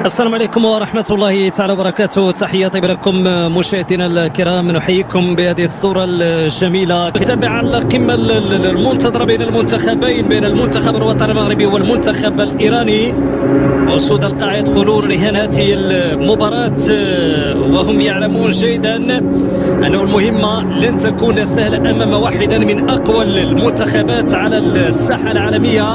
السلام عليكم ورحمة الله تعالى وبركاته. تحياتي لكم مشاهدينا الكرام، نحييكم بهذه الصورة الجميلة. تابع القمة المنتظرة بين المنتخبين، بين المنتخب الوطني المغربي والمنتخب الإيراني. أسود القاع يدخلون لهذه المباراة وهم يعلمون جيدا أنه المهمة لن تكون سهلة أمام واحدا من أقوى المنتخبات على الساحة العالمية،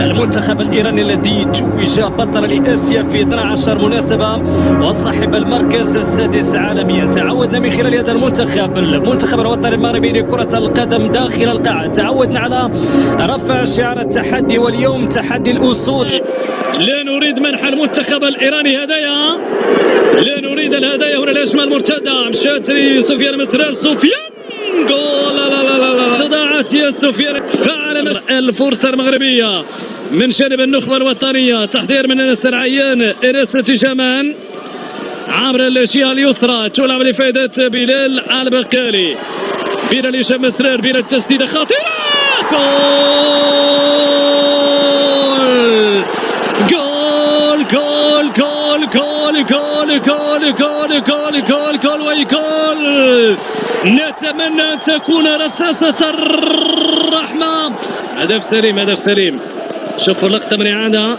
المنتخب الإيراني الذي توج بطل لآسيا في 12 مناسبة وصاحب المركز السادس عالميا. تعودنا من خلال هذا المنتخب الوطني المغربي لكرة القدم داخل القاعة، تعودنا على رفع شعار التحدي، واليوم تحدي الأسود. لا نريد منح المنتخب الإيراني هدايا، لا نريد الهدايا. هنا الهجمة المرتدة مشات لسفيان مسرار، سفيان جول. لا لا لا لا ضاعت يا سفيان. فعل الفرصة المغربية من جانب النخبة الوطنية، تحضير من انس العيان، انس تيجامان عبر الجهة اليسرى، تلعب لفائدة بلال البقالي. بلال هشام مسرار، بلال التسديدة خطيرة، جول جول جول جول جول جول جول جول جول جول ويجول. نتمنى أن تكون رصاصة الرحمة. هدف سليم، هدف سليم. شوفوا اللقطة من إعادة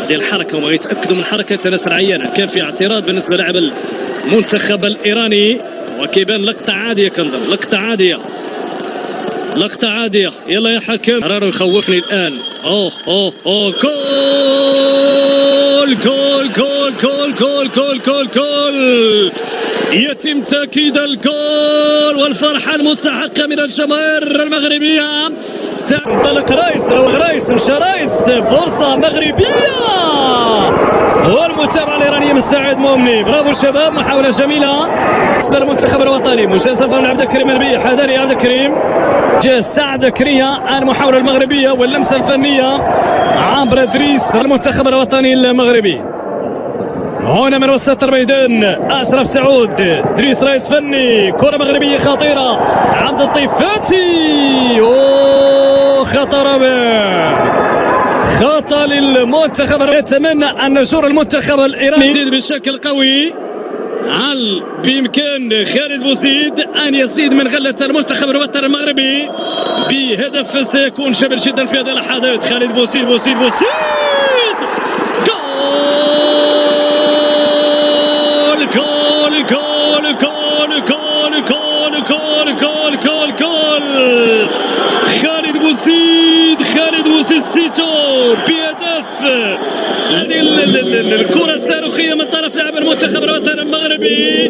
هذه الحركة، وما يتأكدوا من حركة ناصر عيان. كان في اعتراض بالنسبة للاعب المنتخب الإيراني، وكيبان لقطة عادية، كنظن لقطة عادية، لقطة عادية. يلا يا حكم، قرار يخوفني الآن. أوه أوه أوه جول جول جول جول جول جول جول جول. يتم تأكيد الجول والفرحة المستحقة من الجماهير المغربية. سينطلق رايس مشى رايس، فرصة مغربية والمتابعة الإيرانية من سعيد مؤمني. برافو الشباب، محاولة جميلة بالنسبة للمنتخب الوطني. مجازفة من عبد الكريم البي، حذاري عبد الكريم، جاز سعد كريا. المحاولة المغربية واللمسة الفنية عبر إدريس، المنتخب الوطني المغربي. هنا من وسط الميدان أشرف سعود، إدريس رئيس فني، كرة مغربية خطيرة، عبد اللطيف فاتي. خطر خطأ للمنتخب. يتمنى أن نشور المنتخب الإيراني بشكل قوي. هل بإمكان خالد بوزيد أن يزيد من غلة المنتخب الوطني المغربي بهدف سيكون شبل جدا في هذه اللحظات؟ خالد بوزيد، بوزيد بوزيد، جول جول جول جول جول جول جول جول جول. خالد بوزيد، خالد بوزيد سيتو بهدف. هذه الكرة الصاروخية من طرف لاعب المنتخب الوطني المغربي،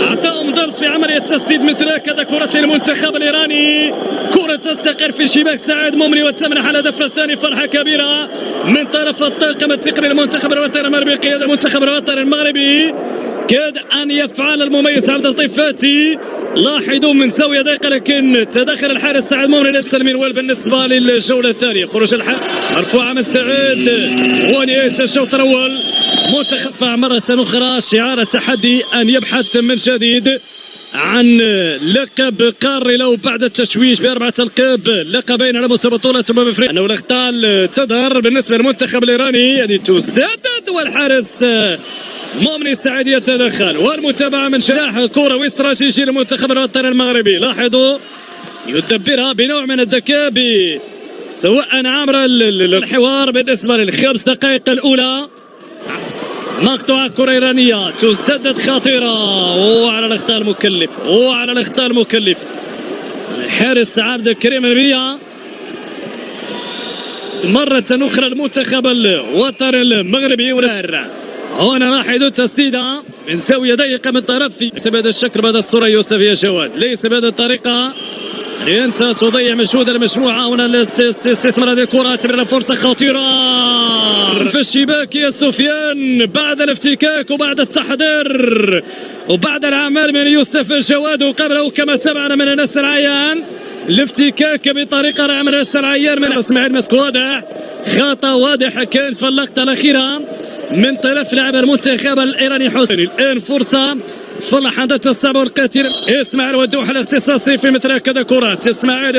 أعطاهم درس في عملية تسديد مثل هكذا كرة المنتخب الإيراني. كرة تستقر في شباك سعيد مؤمني وتمنح على الهدف الثاني. فرحة كبيرة من طرف الطاقم التقني للمنتخب الوطني المغربي، قيادة المنتخب الوطني المغربي. كاد أن يفعل المميز عبد اللطيف فاتي، لاحظوا من زاوية ضيقة، لكن تدخل الحارس سعيد مؤمن نفس المنوال بالنسبة للجولة الثانية. خروج مرفوعة من سعيد ونهاية الشوط الأول. منتخب مرة أخرى شعار التحدي أن يبحث من جديد عن لقب قاري له بعد التشويش ب4 ألقاب، لقبين على مستوى بطولة أفريقيا. أنه الأخطاء تظهر بالنسبة للمنتخب الإيراني، هذه تسدد والحارس مؤمن السعيد يتدخل. والمتابعة من شلاح كروي استراتيجي للمنتخب الوطني المغربي. لاحظوا يدبرها بنوع من الذكاء، سواء عبر الحوار بالنسبة لل5 دقائق الأولى. مقطوعة كرة إيرانية تسدد خطيرة، وعلى الأخطاء المكلف، وعلى الأخطاء المكلف الحارس عبد الكريم البيع. مرة أخرى المنتخب الوطني المغربي. هنا لاحظوا تسديدة من زاوية ضيقة من طرف، ليس بهذا الشكل بهذا الصورة يوسف يا جواد، ليس بهذه الطريقة لأنت تضيع مجهود المجموعة. هنا استثمار هذه الكرة، تبرر فرصة خطيرة في الشباك يا سفيان، بعد الافتكاك وبعد التحضير وبعد الأعمال من يوسف الجواد، وقبله كما تابعنا من انس العيان الافتكاك بطريقة رائعة من انس العيان من اسماعيل مسك. واضح خطأ واضح كان في اللقطة الأخيرة من طرف لاعب المنتخب الإيراني حسين. الآن فرصة في اللحظات الصعبة والقاتلة. اسماعيل والدوح الاختصاصي في مثل هكذا كرات. اسماعيل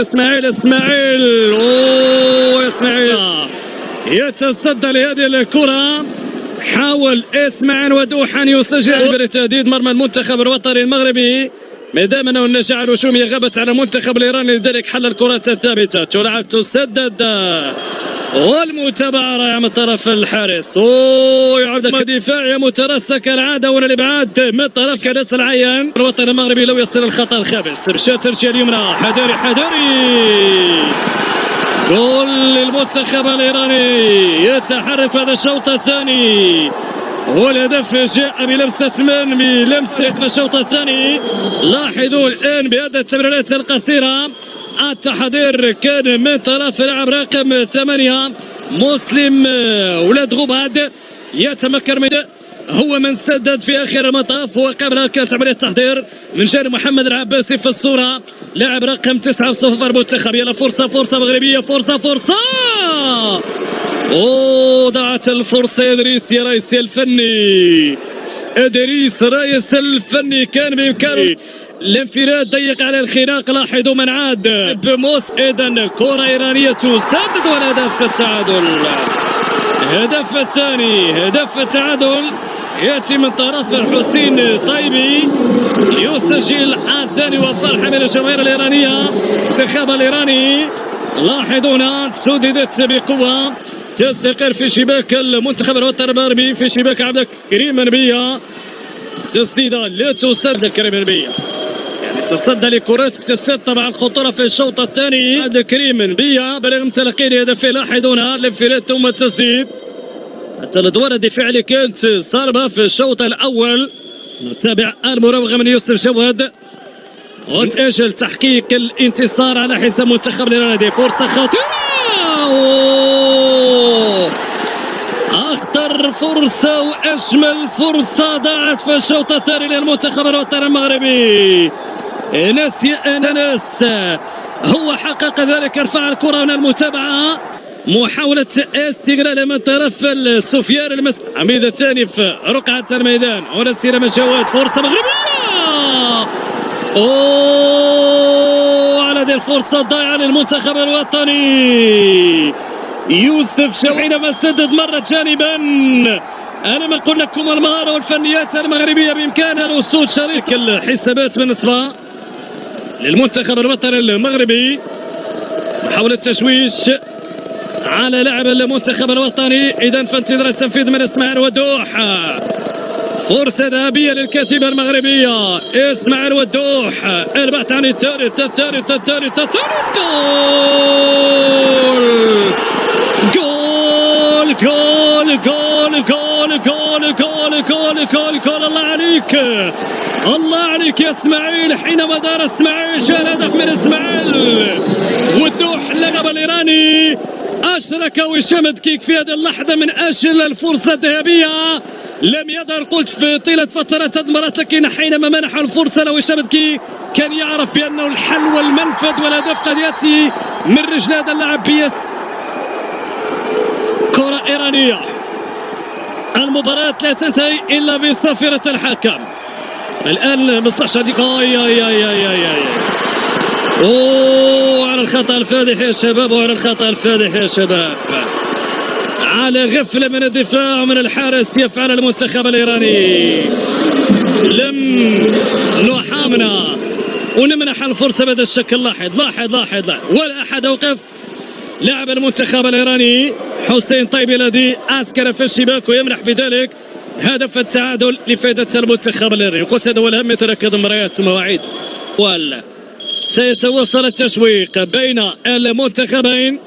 اوه اسماعيل يتصدى لهذه الكرة حاول اسماعيل ودوح ان يسجل بتهديد مرمى المنتخب الوطني المغربي، ما دام انه النجاعه الهجوميه غابت على المنتخب الايراني، لذلك حل الكرات الثابته تلعب تسدد والمتابعه رائعه من طرف الحارس. يعود دفاعيه مترسه كالعاده والابعاد من طرف كناس العيان الوطن المغربي لو يصل الخطا الخامس. مشات ترجيه اليمنى، حذاري جول للمنتخب الايراني يتحرك هذا الشوط الثاني، والهدف جاء بلمسه بلمسه في الشوط الثاني. لاحظوا الان بهذه التمريرات القصيره التحضير كان من طرف لاعب رقم 8 مسلم ولاد غباد، يتمكن من هو من سدد في اخر المطاف، وقبلها كانت عمليه تحضير من جانب محمد العباسي في الصوره لاعب رقم 9 صفر المنتخب. يلا فرصه مغربيه، فرصه ضاعت الفرصه يا ادريس يا رئيس الفني، ادريس رئيس الفني كان بامكانه الانفراد ضيق على الخناق. لاحظوا من عاد بموس، اذا كره ايرانيه تسدد والهدف التعادل. هدف الثاني، هدف التعادل ياتي من طرف حسين طيبي، يسجل الثاني وفرحه من الجماهير الايرانيه. المنتخب الايراني لاحظونا سددت بقوه، تستقر في شباك المنتخب الوطني المغربي، في شباك عبد الكريم نبيه. تسديده لا تسدد كريم نبيه، يعني تصدى لكرات اكتسبت طبعا الخطوره في الشوط الثاني. عبد الكريم نبيه بلغ من تلقي هدفين، لاحظونا الانفراد ثم التسديد. حتى الادوار الدفاع اللي كانت صارمه في الشوط الاول. نتابع المراوغه من يوسف جواد وتأجل تحقيق الانتصار على حساب منتخب الايراني. فرصه خطيره، اخطر فرصه واجمل فرصه ضاعت في الشوط الثاني للمنتخب الوطني المغربي. انس هو حقق ذلك، ارفع الكره من المتابعه، محاوله استغلال من طرف سفيان عميد الثاني في رقعه الميدان. هنا استلام الجواد، فرصه مغربيه، على هذه الفرصه الضائعه للمنتخب الوطني. يوسف حينما سدد مرة جانبا. انا ما اقول لكم المهاره والفنيات المغربيه بامكانها الوصول شريك الحسابات بالنسبه للمنتخب الوطني المغربي. محاوله تشويش على لاعب المنتخب الوطني، اذا فانتظار التنفيذ من اسماعيل ودوح. فرصه ذهبيه للكتيبه المغربيه، اسماعيل ودوح البحث عن الثالث. جول الله عليك، الله عليك يا اسماعيل. حينما دار اسماعيل جاء الهدف من اسماعيل والدوح اللقب الايراني. اشرك وسام دكيك في هذه اللحظه من اجل الفرصه الذهبيه، لم يظهر قلت في طيله فتره تدمرت، لكن حينما منح الفرصه لوسام دكيك كان يعرف بانه الحل والمنفذ والهدف قد ياتي من رجل هذا اللاعب. كره ايرانيه، المباراة لا تنتهي إلا بصافرة الحكم. الآن مصباح شاديك على الخطأ الفادح يا شباب، وعلى الخطأ الفادح يا شباب، على غفلة من الدفاع ومن الحارس يفعل المنتخب الإيراني. لم نحامنا ونمنح الفرصة بهذا الشكل. لاحظ ولا أحد أوقف لاعب المنتخب الإيراني حسين طيبي الذي أسكن في الشباك ويمنح بذلك هدف التعادل لفائدة المنتخب الإيراني. قلت هذا هو الأهم، يتركز مباريات مواعيد سيتواصل التشويق بين المنتخبين،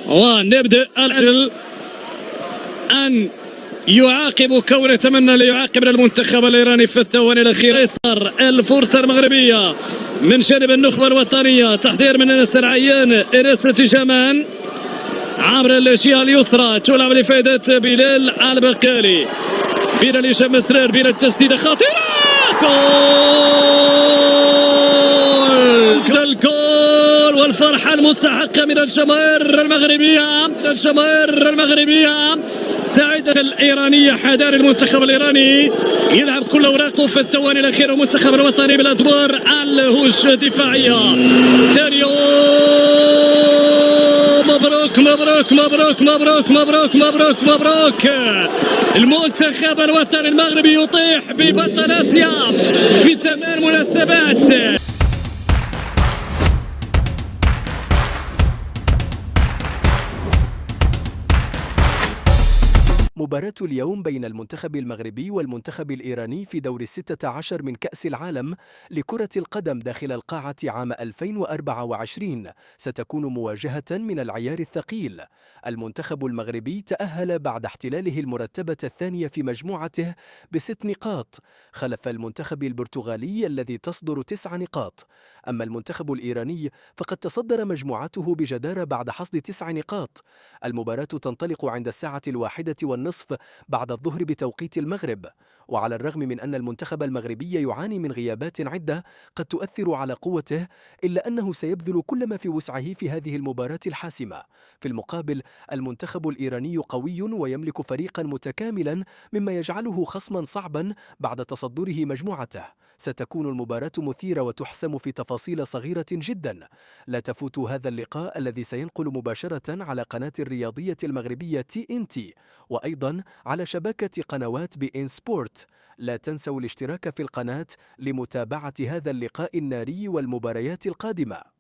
ونبدأ الجل أن يعاقب كون يتمنى ليعاقب المنتخب الإيراني في الثواني الأخيرة. يسار الفرصة المغربية من جانب النخبة الوطنية، تحضير من انس العيان، انس جمان عبر الجهة اليسرى، تلعب لفائدة بلال البقالي. بين هشام مسرار، بين التسديدة خطيرة، الجول والفرحة المستحقة من الجماهير المغربية. سعيدة الإيرانية، حذار المنتخب الإيراني يلعب كل أوراقه في الثواني الأخيرة. المنتخب الوطني بالأدوار الدفاعية. تاني يوم مبروك مبروك مبروك مبروك مبروك مبروك مبروك مبروك. المنتخب الوطني المغربي يطيح ببطل آسيا في 8 مناسبات. مباراة اليوم بين المنتخب المغربي والمنتخب الإيراني في دور 16 من كأس العالم لكرة القدم داخل القاعة عام 2024 ستكون مواجهة من العيار الثقيل. المنتخب المغربي تأهل بعد احتلاله المرتبة الثانية في مجموعته ب6 نقاط خلف المنتخب البرتغالي الذي تصدر 9 نقاط. أما المنتخب الإيراني فقد تصدر مجموعته بجدارة بعد حصد 9 نقاط. المباراة تنطلق عند الساعة 1:30 بعد الظهر بتوقيت المغرب. وعلى الرغم من أن المنتخب المغربي يعاني من غيابات عدة قد تؤثر على قوته، إلا أنه سيبذل كل ما في وسعه في هذه المباراة الحاسمة. في المقابل المنتخب الإيراني قوي ويملك فريقا متكاملا، مما يجعله خصما صعبا بعد تصدره مجموعته. ستكون المباراة مثيرة وتحسم في تفاصيل صغيرة جدا. لا تفوتوا هذا اللقاء الذي سينقل مباشرة على قناة الرياضية المغربية TNT، وأيضا على شبكة قنوات بإن سبورت. لا تنسوا الاشتراك في القناة لمتابعة هذا اللقاء الناري والمباريات القادمة.